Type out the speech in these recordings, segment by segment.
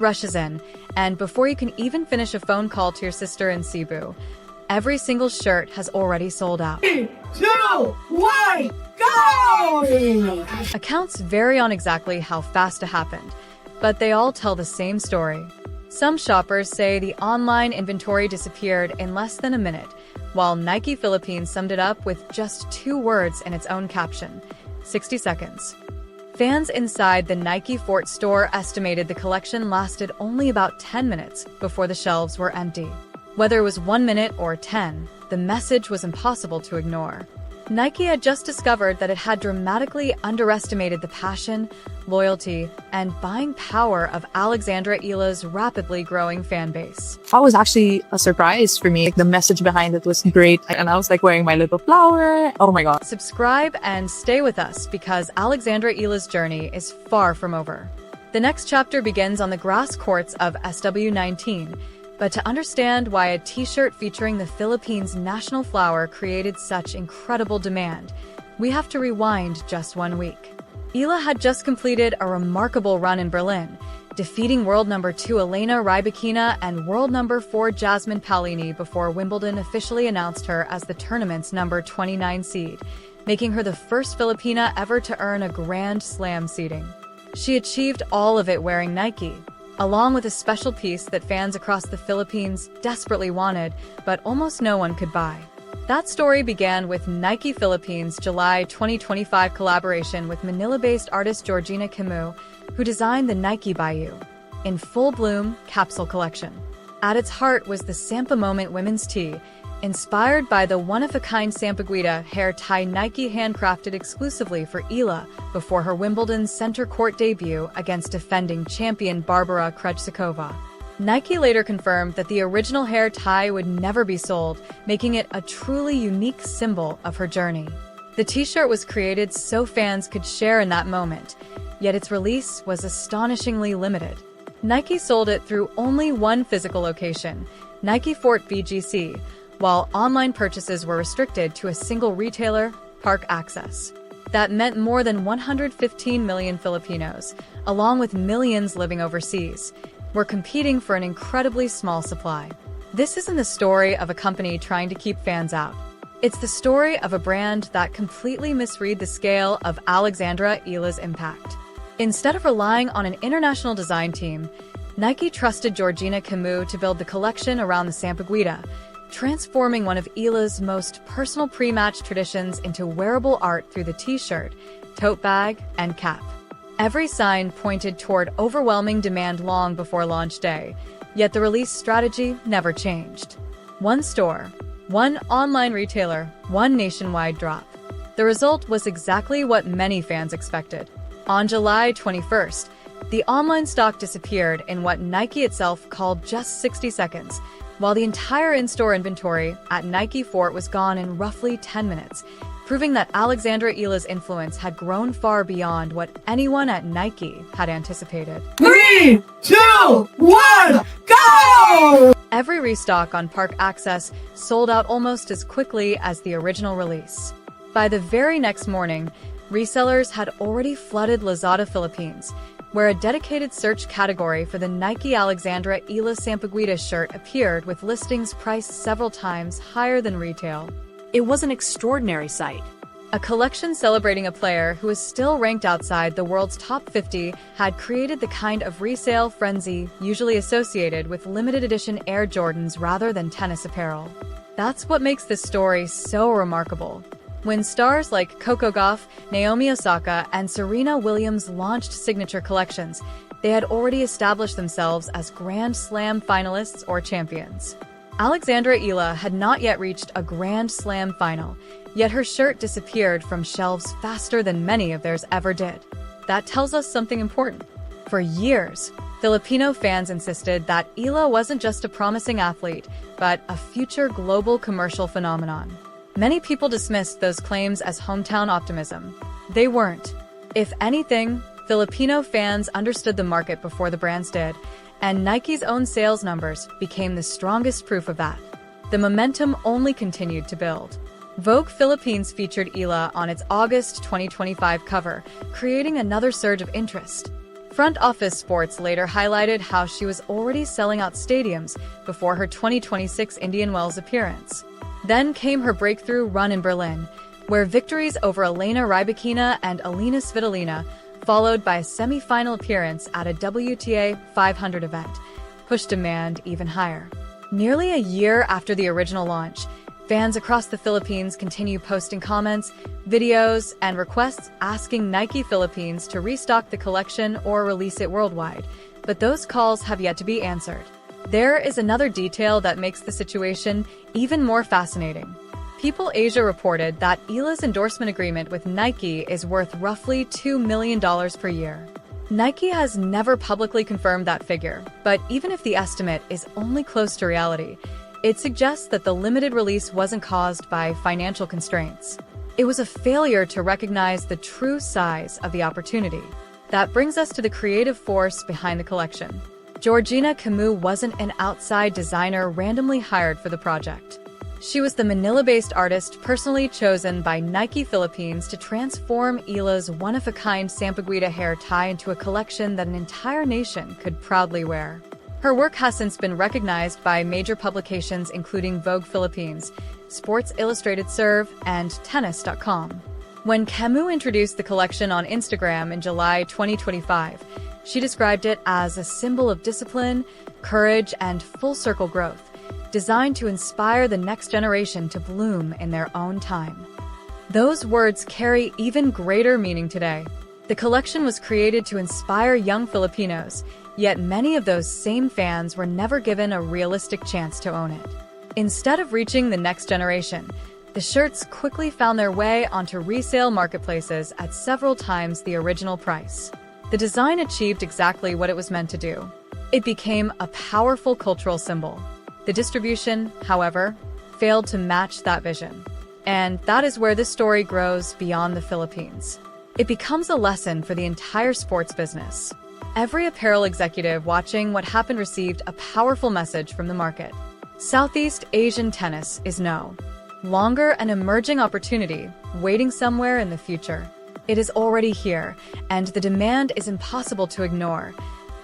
rushes in, and before you can even finish a phone call to your sister in Cebu, every single shirt has already sold out. 3, 2, 1, go! Accounts vary on exactly how fast it happened, but they all tell the same story. Some shoppers say the online inventory disappeared in less than a minute, while Nike Philippines summed it up with just 2 words in its own caption: 60 seconds. Fans inside the Nike Fort store estimated the collection lasted only about 10 minutes before the shelves were empty. Whether it was 1 minute or 10, the message was impossible to ignore. Nike had just discovered that it had dramatically underestimated the passion, loyalty, and buying power of Alexandra Eala's rapidly growing fan base. That was actually a surprise for me. The message behind it was great. And I was like wearing my little flower. Oh my God. Subscribe and stay with us because Alexandra Eala's journey is far from over. The next chapter begins on the grass courts of SW19. But to understand why a t-shirt featuring the Philippines' national flower created such incredible demand, we have to rewind just 1 week. Eala had just completed a remarkable run in Berlin, defeating world number 2 Elena Rybakina and world number 4 Jasmine Paolini before Wimbledon officially announced her as the tournament's number 29 seed, making her the first Filipina ever to earn a Grand Slam seeding. She achieved all of it wearing Nike, along with a special piece that fans across the Philippines desperately wanted, but almost no one could buy. That story began with Nike Philippines' July 2025 collaboration with Manila-based artist Georgina Camus, who designed the Nike Bayou in full-bloom capsule collection. At its heart was the Sampa Moment women's tee, inspired by the one-of-a-kind Sampaguita hair tie Nike handcrafted exclusively for Eala before her Wimbledon center court debut against defending champion Barbara Krejcikova. Nike later confirmed that the original hair tie would never be sold, making it a truly unique symbol of her journey. The t-shirt was created so fans could share in that moment, yet its release was astonishingly limited. Nike sold it through only one physical location, Nike Fort BGC, while online purchases were restricted to a single retailer, Park Access. That meant more than 115 million Filipinos, along with millions living overseas, were competing for an incredibly small supply. This isn't the story of a company trying to keep fans out. It's the story of a brand that completely misread the scale of Alexandra Eala's impact. Instead of relying on an international design team, Nike trusted Georgina Camus to build the collection around the Sampaguita, transforming one of Eala's most personal pre-match traditions into wearable art through the t-shirt, tote bag, and cap. Every sign pointed toward overwhelming demand long before launch day, yet the release strategy never changed. One store, one online retailer, one nationwide drop. The result was exactly what many fans expected. On July 21st, the online stock disappeared in what Nike itself called just 60 seconds, while the entire in-store inventory at Nike Fort was gone in roughly 10 minutes, proving that Alexandra Eala's influence had grown far beyond what anyone at Nike had anticipated. 3, 2, 1, go! Every restock on Park Access sold out almost as quickly as the original release. By the very next morning, resellers had already flooded Lazada Philippines, where a dedicated search category for the Nike Alexandra Eala Sampaguita shirt appeared with listings priced several times higher than retail. It was an extraordinary sight. A collection celebrating a player who is still ranked outside the world's top 50 had created the kind of resale frenzy usually associated with limited edition Air Jordans rather than tennis apparel. That's what makes this story so remarkable. When stars like Coco Gauff, Naomi Osaka, and Serena Williams launched signature collections, they had already established themselves as Grand Slam finalists or champions. Alexandra Eala had not yet reached a Grand Slam final, yet her shirt disappeared from shelves faster than many of theirs ever did. That tells us something important. For years, Filipino fans insisted that Eala wasn't just a promising athlete, but a future global commercial phenomenon. Many people dismissed those claims as hometown optimism. They weren't. If anything, Filipino fans understood the market before the brands did, and Nike's own sales numbers became the strongest proof of that. The momentum only continued to build. Vogue Philippines featured Eala on its August 2025 cover, creating another surge of interest. Front Office Sports later highlighted how she was already selling out stadiums before her 2026 Indian Wells appearance. Then came her breakthrough run in Berlin, where victories over Elena Rybakina and Alina Svitolina, followed by a semi-final appearance at a WTA 500 event, pushed demand even higher. Nearly a year after the original launch, fans across the Philippines continue posting comments, videos, and requests asking Nike Philippines to restock the collection or release it worldwide, but those calls have yet to be answered. There is another detail that makes the situation even more fascinating. People Asia reported that Eala's endorsement agreement with Nike is worth roughly $2 million per year. Nike has never publicly confirmed that figure, but even if the estimate is only close to reality, it suggests that the limited release wasn't caused by financial constraints. It was a failure to recognize the true size of the opportunity. That brings us to the creative force behind the collection. Georgina Camus wasn't an outside designer randomly hired for the project. She was the Manila-based artist personally chosen by Nike Philippines to transform Eala's one-of-a-kind Sampaguita hair tie into a collection that an entire nation could proudly wear. Her work has since been recognized by major publications including Vogue Philippines, Sports Illustrated Serve, and Tennis.com. When Camus introduced the collection on Instagram in July 2025, she described it as a symbol of discipline, courage, and full-circle growth, designed to inspire the next generation to bloom in their own time. Those words carry even greater meaning today. The collection was created to inspire young Filipinos, yet many of those same fans were never given a realistic chance to own it. Instead of reaching the next generation, the shirts quickly found their way onto resale marketplaces at several times the original price. The design achieved exactly what it was meant to do. It became a powerful cultural symbol. The distribution, however, failed to match that vision. And that is where this story grows beyond the Philippines. It becomes a lesson for the entire sports business. Every apparel executive watching what happened received a powerful message from the market. Southeast Asian tennis is no longer an emerging opportunity waiting somewhere in the future. It is already here, and the demand is impossible to ignore.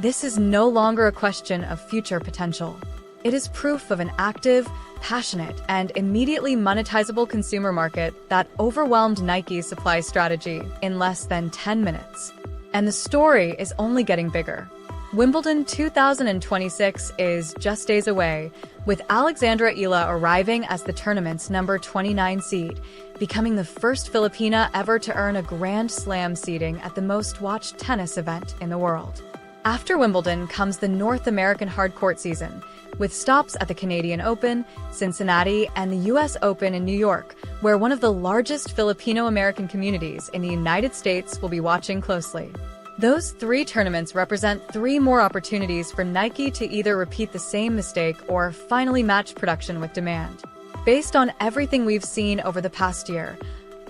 This is no longer a question of future potential. It is proof of an active, passionate, and immediately monetizable consumer market that overwhelmed Nike's supply strategy in less than 10 minutes. And the story is only getting bigger. Wimbledon 2026 is just days away, with Alexandra Eala arriving as the tournament's number 29 seed, becoming the first Filipina ever to earn a Grand Slam seeding at the most-watched tennis event in the world. After Wimbledon comes the North American hardcourt season, with stops at the Canadian Open, Cincinnati, and the U.S. Open in New York, where one of the largest Filipino-American communities in the United States will be watching closely. Those three tournaments represent three more opportunities for Nike to either repeat the same mistake or finally match production with demand. Based on everything we've seen over the past year,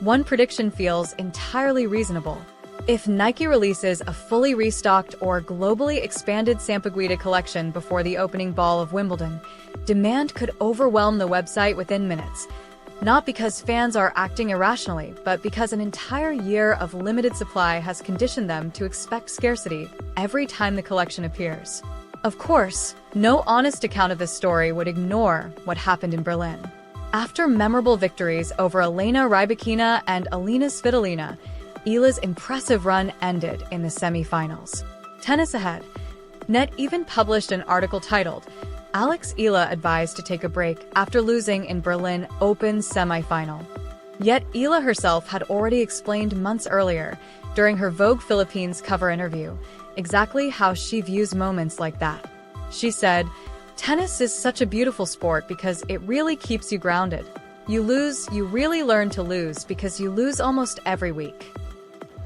one prediction feels entirely reasonable. If Nike releases a fully restocked or globally expanded Sampaguita collection before the opening ball of Wimbledon, demand could overwhelm the website within minutes. Not because fans are acting irrationally, but because an entire year of limited supply has conditioned them to expect scarcity every time the collection appears. Of course, no honest account of this story would ignore what happened in Berlin. After memorable victories over Elena Rybakina and Alina Svitolina, Eala's impressive run ended in the semi-finals. Tennis ahead. Net even published an article titled, Alex Eala advised to take a break after losing in Berlin Open semi-final. Yet Eala herself had already explained months earlier, during her Vogue Philippines cover interview, exactly how she views moments like that. She said, "Tennis is such a beautiful sport because it really keeps you grounded. You lose, you really learn to lose because you lose almost every week."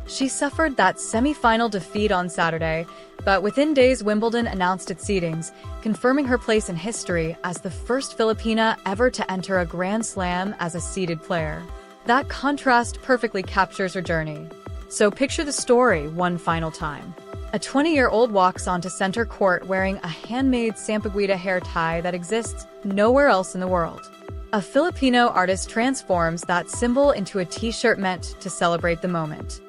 She suffered that semi-final defeat on Saturday, but within days Wimbledon announced its seedings, confirming her place in history as the first Filipina ever to enter a Grand Slam as a seeded player. That contrast perfectly captures her journey. So picture the story one final time. A 20-year-old walks onto center court wearing a handmade Sampaguita hair tie that exists nowhere else in the world. A Filipino artist transforms that symbol into a t-shirt meant to celebrate the moment.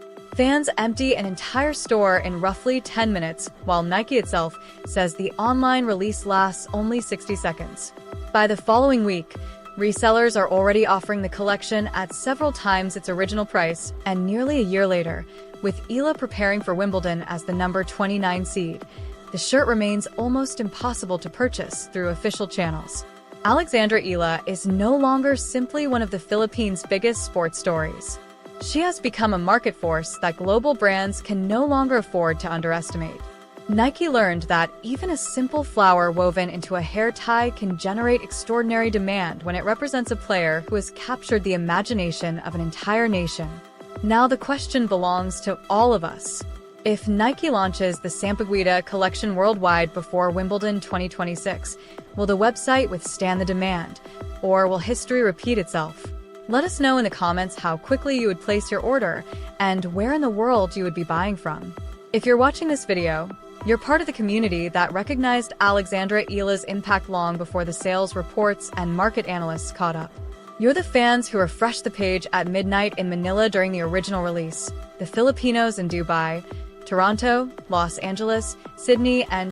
Fans empty an entire store in roughly 10 minutes, while Nike itself says the online release lasts only 60 seconds. By the following week, resellers are already offering the collection at several times its original price, and nearly a year later, with Eala preparing for Wimbledon as the number 29 seed, the shirt remains almost impossible to purchase through official channels. Alexandra Eala is no longer simply one of the Philippines' biggest sports stories. She has become a market force that global brands can no longer afford to underestimate. Nike learned that even a simple flower woven into a hair tie can generate extraordinary demand when it represents a player who has captured the imagination of an entire nation. Now the question belongs to all of us. If Nike launches the Sampaguita collection worldwide before Wimbledon 2026, will the website withstand the demand, or will history repeat itself? Let us know in the comments how quickly you would place your order and where in the world you would be buying from. If you're watching this video, you're part of the community that recognized Alexandra Eala's impact long before the sales reports and market analysts caught up. You're the fans who refreshed the page at midnight in Manila during the original release, the Filipinos in Dubai, Toronto, Los Angeles, Sydney, and